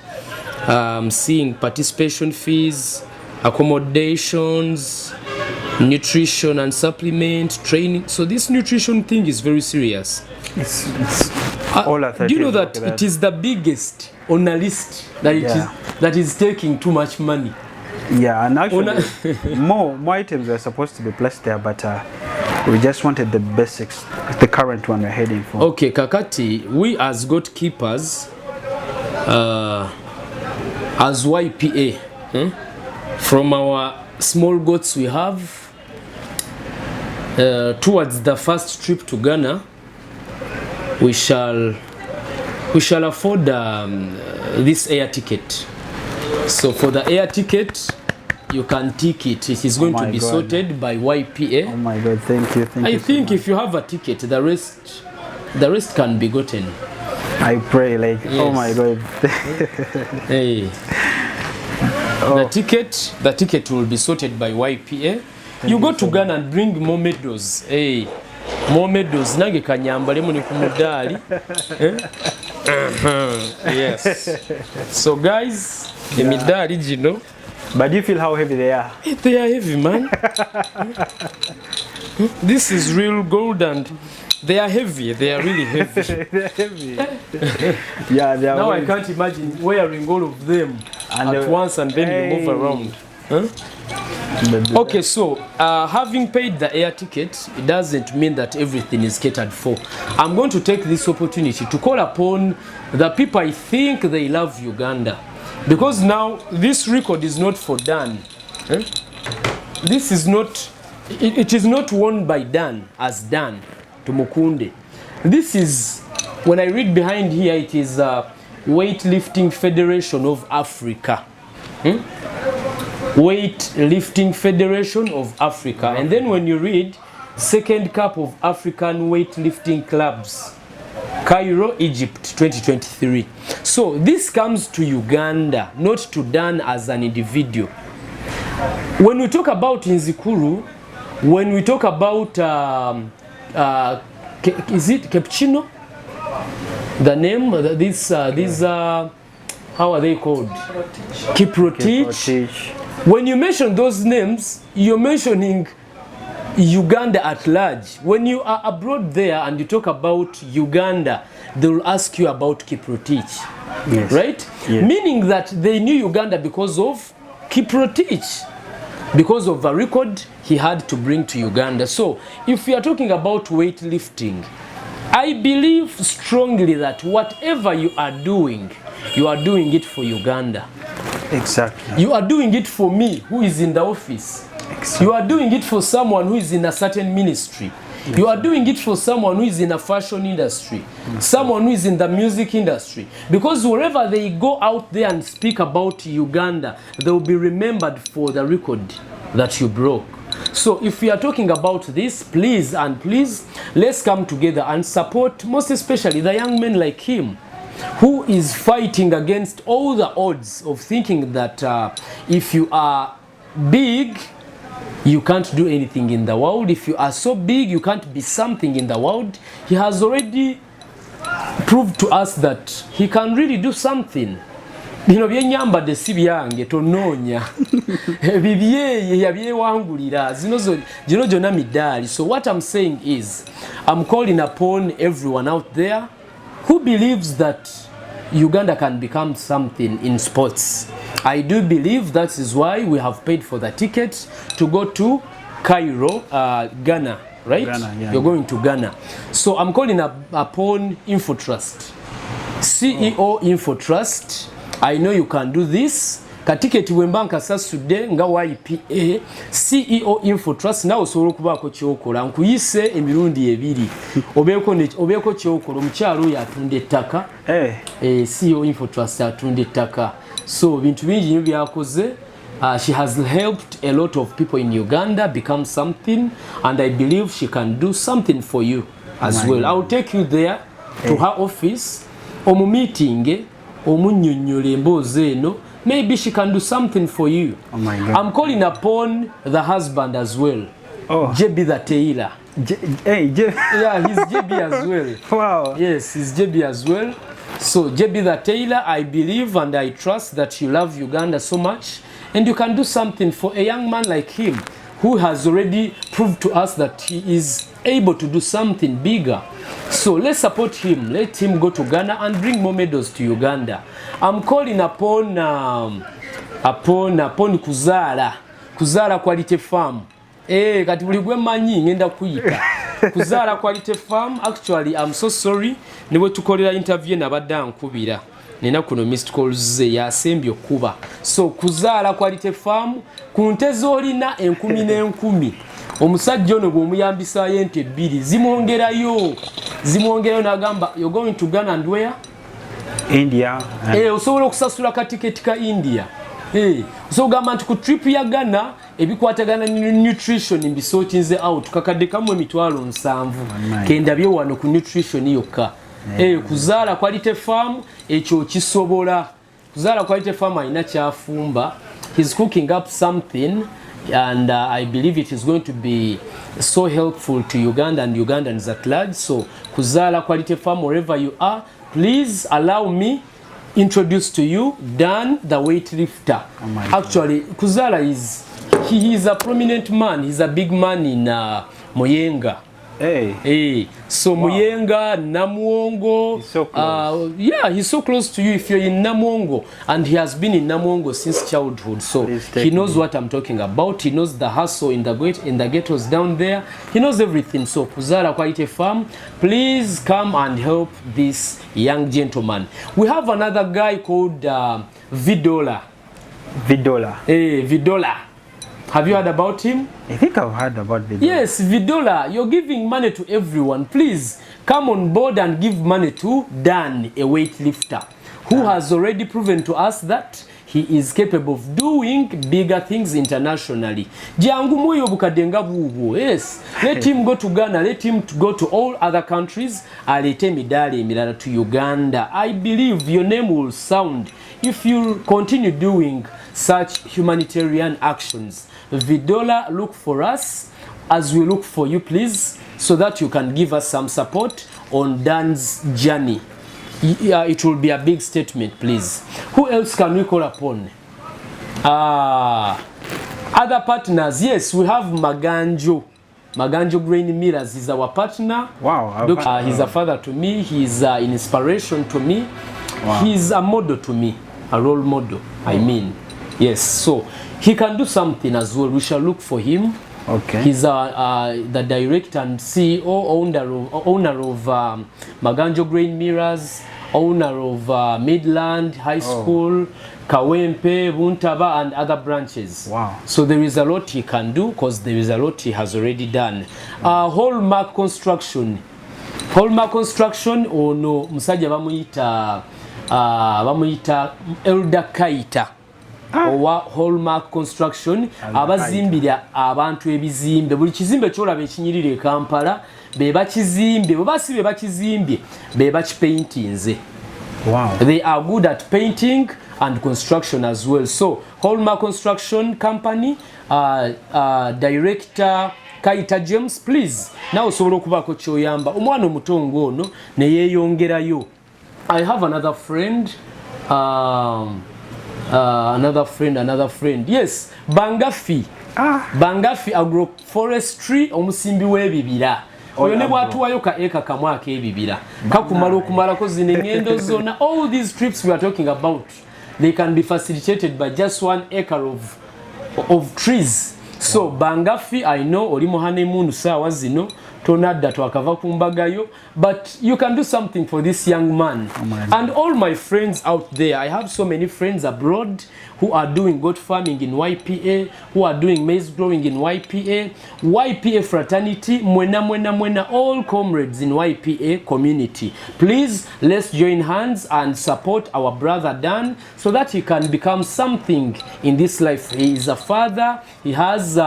seeing participation fees, accommodations, nutrition and supplement training. So this nutrition thing is very serious. It's all do you know that it is the biggest on a list that is taking too much money? Yeah, and actually more items are supposed to be placed there, but we just wanted the basics, the current one we're heading for. Okay, Kakati, we as goat keepers, as YPA, from our small goats we have, towards the first trip to Ghana, we shall afford this air ticket. So for the air ticket, you can tick it. It is going to be sorted by YPA. Oh my God! Thank you. I think if you have a ticket, the rest can be gotten. I pray, like, yes. Oh my God. Hey. Oh. The ticket will be sorted by YPA. You go to Ghana and bring more medals. Hey. More medals. Nange kanyambale muni kumudali. Yes. So guys, the medali, you know. But do you feel how heavy they are? They are heavy, man. This is real gold and they are heavy. They are really heavy. They're heavy. Yeah, they are. Now I can't imagine wearing all of them at once and then you move around. Huh? Okay, so having paid the air ticket, it doesn't mean that everything is catered for. I'm going to take this opportunity to call upon the people I think they love Uganda. Because now this record is not for Dan. This is not, it is not won by Dan as Dan to Mukunde. This is, when I read behind here, it is Weightlifting Federation of Africa. Weightlifting Federation of Africa. And then when you read Second Cup of African Weightlifting Clubs, Cairo, Egypt, 2023. So this comes to Uganda, not to Dan as an individual. When we talk about Nzikuru, when we talk about, is it Cappuccino? The name, how are they called? Kiprotich. When you mention those names, you're mentioning Uganda at large. When you are abroad there and you talk about Uganda, they will ask you about Kiprotich, yes. Right? Yes. Meaning that they knew Uganda because of Kiprotich, because of the record he had to bring to Uganda. So if we are talking about weightlifting, I believe strongly that whatever you are doing it for Uganda. Exactly. You are doing it for me, who is in the office. Exactly. You are doing it for someone who is in a certain ministry. Exactly. You are doing it for someone who is in a fashion industry, someone who is in the music industry. Because wherever they go out there and speak about Uganda, they will be remembered for the record that you broke. So if we are talking about this, please, let's come together and support, most especially the young men like him, who is fighting against all the odds of thinking that if you are big, you can't do anything in the world. If you are so big, you can't be something in the world. He has already proved to us that he can really do something. Bino byenyambadde si byange tonoonya bibye yabyewangulira zino gyonna midaali. So what I'm saying is, I'm calling upon everyone out there who believes that Uganda can become something in sports. I do believe that is why we have paid for the ticket to go to Cairo, Ghana, right? Ghana, yeah. You're going to Ghana. So I'm calling upon InfoTrust, CEO InfoTrust. I know you can do this. Katiketi wembanka sasude nga YPA CEO InfoTrust na osobola okubaako kyokola nkuyise emirundi ebiri obeeko kyokola omukyalo yatunda ettaka CEO InfoTrust atunda ettaka. So bintu bingi nnyo byakoze. She has helped a lot of people in Uganda become something, and I believe she can do something for you as well. I will take you there to her office omumeeting omunnyonnyole emboozi eno. Maybe she can do something for you. Oh my God. I'm calling upon the husband as well. Oh. JB the tailor. Yeah, he's JB as well. Wow. Yes, he's JB as well. So JB the tailor, I believe and I trust that you love Uganda so much and you can do something for a young man like him who has already proved to us that he is able to do something bigger. So let's support him. Let him go to Ghana and bring more medals to Uganda. I'm calling upon Kuzara Quality Farm. Kati buli gwe manyi ngenda kuyita. Kuzara Quality Farm. Actually, I'm so sorry. Niwe tukolera interview nabadde ankubira. Nina kuno missed calls ze yasembye okuba. So Kuzara Quality Farm ku nte z'olina 10,000. Omusajja ono bw'omuyambisa ente 2 zimwongerayo n'agamba you're going to Ghana and where? India. Osobola okusasula katiketi ka India. So gamba nti ku trip ya Ghana ebikwatagana nutrition mbisootinze out kakadde kamwe 7,000 kendabye wano ku nutrition yokka. Kuzara Quality Farm ekyo kisobola. Kuzara Quality Farm alina kyafumba. He's cooking up something and I believe it is going to be so helpful to Uganda and Ugandans at large. So Kuzara Quality Farm, wherever you are, please allow me introduce to you Dan the weightlifter. Actually Kuzara is a prominent man. He's a big man in Muyenga. So wow. Muyenga, Namuongo, he's so close. Yeah, he's so close to you if you're in Namuongo, and he has been in Namuongo since childhood, so he knows what I'm talking about. He knows the hustle in the ghettos down there. He knows everything. So Kuzara Quality Farm, please come and help this young gentleman. We have another guy called Vidola. Vidola. Have you heard about him? I think I've heard about Vidola. Yes, Vidola, you're giving money to everyone. Please come on board and give money to Dan, a weightlifter, who has already proven to us that he is capable of doing bigger things internationally. Yes, let him go to Ghana, let him go to all other countries. Alete midali mirala to Uganda. I believe your name will sound if you continue doing such humanitarian actions. Vidola, look for us as we look for you, please, so that you can give us some support on Dan's journey. It will be a big statement, please. Who else can we call upon? Other partners, yes, we have Maganjo. Maganjo Grain Millers is our partner. Wow. He's a father to me. He's an inspiration to me. Wow. He's a model to me, a role model, I mean. Yes, so he can do something as well. We shall look for him. Okay. He's the director and CEO, owner of Maganjo Grain Mirrors, owner of Midland High School, Kawempe, Buntaba, and other branches. Wow. So there is a lot he can do because there is a lot he has already done. Hallmark Construction. Hallmark Construction, ono musajja bamuyita Elder Kaita. Owa Hallmark Construction abazimbira abantu ebizimbe buli kizimbe kyolaba ekinyirira e Kampala beba kizimbe bobasi beba kizimbye beba kipaintinze. Wow. They are good at painting and construction as well. So Hallmark Construction Company director Kaita James, please now osobola okubako kyoyamba omwana omutongo ono ne yeeyongerayo. I have another friend. Another friend. Yes, Bangafi. Bangafi Agroforestry, omusimbi w'ebibira. Oyo ne bwatuwayo ka eka kamwaka ebibira. Kakumala okumala ko zine ngendo zona. All these trips we are talking about, they can be facilitated by just 1 acre of trees. So Bangafi, I know oli mu honeymoon sawa zino. Tonadda twakava kumbagayo, but you can do something for this young man. And all my friends out there, I have so many friends abroad who are doing goat farming in YPA, who are doing maize growing in YPA fraternity, mwena, all comrades in YPA community. Please, let's join hands and support our brother Dan so that he can become something in this life. He is a father, he has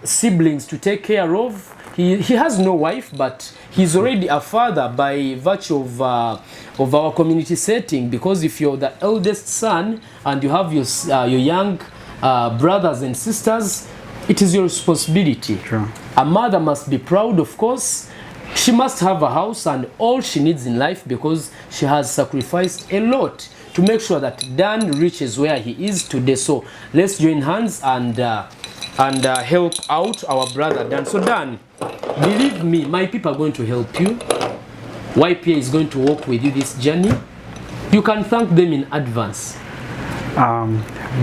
siblings to take care of. He has no wife, but he's already a father by virtue of our community setting, because if you're the eldest son and you have your young brothers and sisters, it is your responsibility. True. A mother must be proud, of course. She must have a house and all she needs in life because she has sacrificed a lot to make sure that Dan reaches where he is today. So let's join hands and and help out our brother Dan. So Dan, believe me, my people are going to help you. YPA is going to walk with you this journey. You can thank them in advance.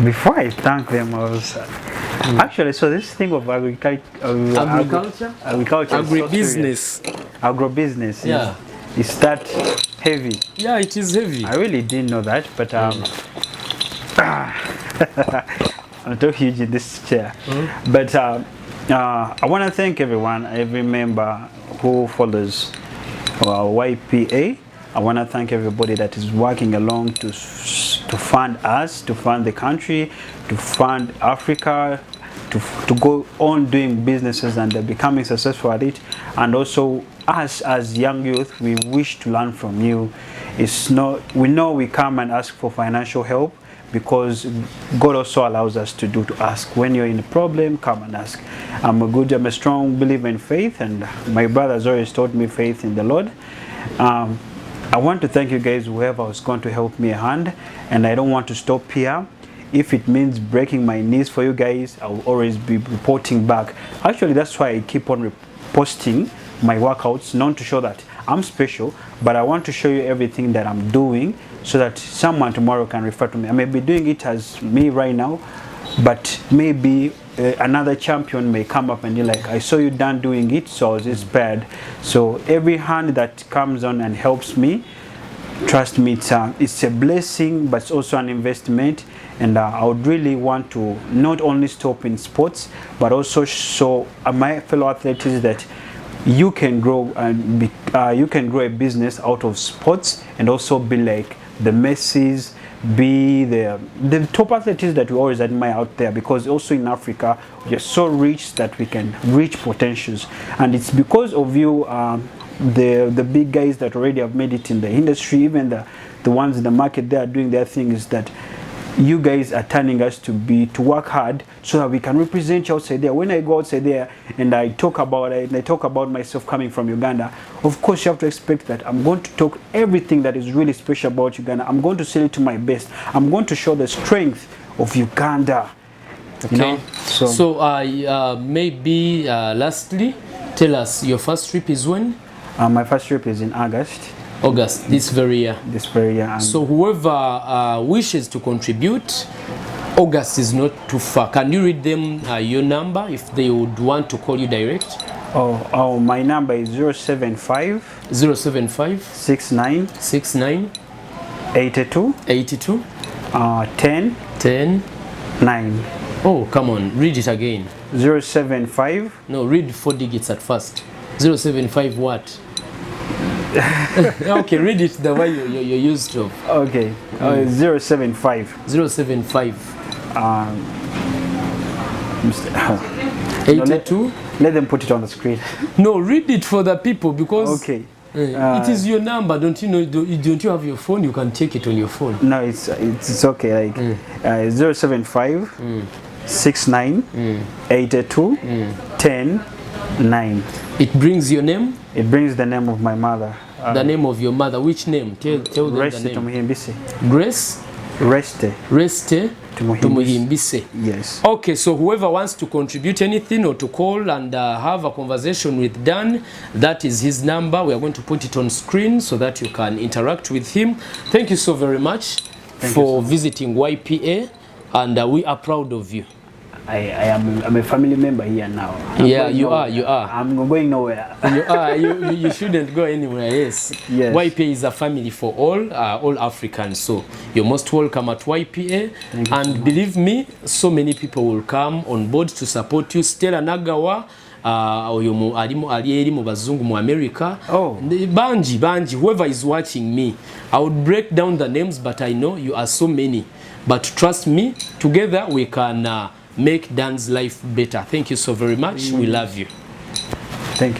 Before I thank them, I was actually, so this thing of agribusiness, Yeah, is that heavy? yeah, it is heavy. I really didn't know that, but I'm too huge in this chair. But I want to thank everyone, every member who follows YPA. I want to thank everybody that is working along to fund us, to fund the country, to fund Africa, to go on doing businesses and becoming successful at it. And also us as young youth, we wish to learn from you. We know we come and ask for financial help because God also allows us to ask. When you're in a problem, come and ask. I'm a strong believer in faith, and my brother has always taught me faith in the Lord. I want to thank you guys, whoever was going to help me a hand, and I don't want to stop here. If it means breaking my knees for you guys, I will always be reporting back. Actually, that's why I keep on posting my workouts, not to show that I'm special, but I want to show you everything that I'm doing so that someone tomorrow can refer to me. I may be doing it as me right now, but maybe another champion may come up and you're like, I saw you done doing it, so I was inspired. So every hand that comes on and helps me, trust me, it's a blessing, but it's also an investment. And I would really want to not only stop in sports, but also show my fellow athletes that you can grow and you can grow a business out of sports and also be like the Messis, be the top athletes that we always admire out there, because also in Africa we are so rich that we can reach potentials, and it's because of you, the big guys that already have made it in the industry, even the ones in the market, they are doing their things, that you guys are turning us to work hard so that we can represent you outside there. When I go outside there and I talk about myself coming from Uganda, of course you have to expect that I'm going to talk everything that is really special about Uganda. I'm going to sell it to my best. I'm going to show the strength of Uganda. Okay. You know? So maybe lastly, tell us your first trip is when? My first trip is in August. August, this very year. This very year. So whoever wishes to contribute, August is not too far. Can you read them your number if they would want to call you direct? Oh, my number is 075 69 82 10 9. Oh, come on, read it again. 075. No, read 4 digits at first. 075 what? Okay, read it the way you're used to. Okay, 075. 82. Let them put it on the screen. No, read it for the people, because okay. It is your number. Don't you know? Don't you have your phone? You can take it on your phone. No, it's okay. Like 075 69 82 10 9. It brings your name? It brings the name of my mother. The name of your mother. Which name? Tell them the name. Grace? Reste Tumuhimbise. Yes. Okay, so whoever wants to contribute anything or to call and have a conversation with Dan, that is his number. We are going to put it on screen so that you can interact with him. Thank you so very much for visiting YPA, and we are proud of you. I'm a family member here now. You are. I'm going nowhere. You shouldn't go anywhere. Yes. YPA is a family for all Africans. So you're most welcome at YPA. And believe me, so many people will come on board to support you. Stella Nagawa, ali mu bazungu mu America. Banji, whoever is watching me, I would break down the names, but I know you are so many. But trust me, together we can make Dan's life better. Thank you so very much. We love you. Thank you.